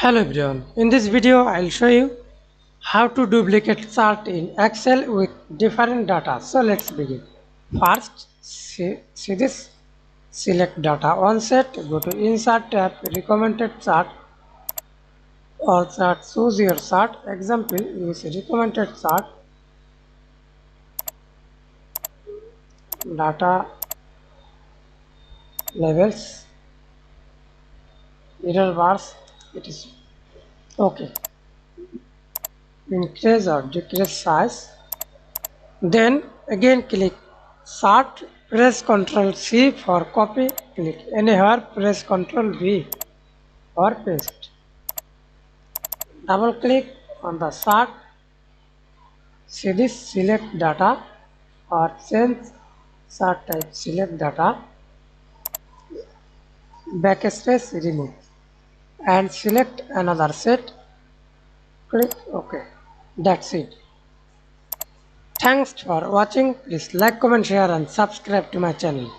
Hello everyone, in this video I'll show you how to duplicate chart in Excel with different data. So let's begin. First, see this, select data on set, go to insert tab, recommended chart or chart, choose your chart. Example, use recommended chart, data levels, error bars, it is okay. Increase or decrease size. Then again click Chart, press Ctrl C for copy, click anywhere, press Ctrl V for paste. Double click on the chart, see this, select data or change chart type, select data, backspace remove and select another set, click OK. That's it. Thanks for watching. Please like, comment, share and subscribe to my channel.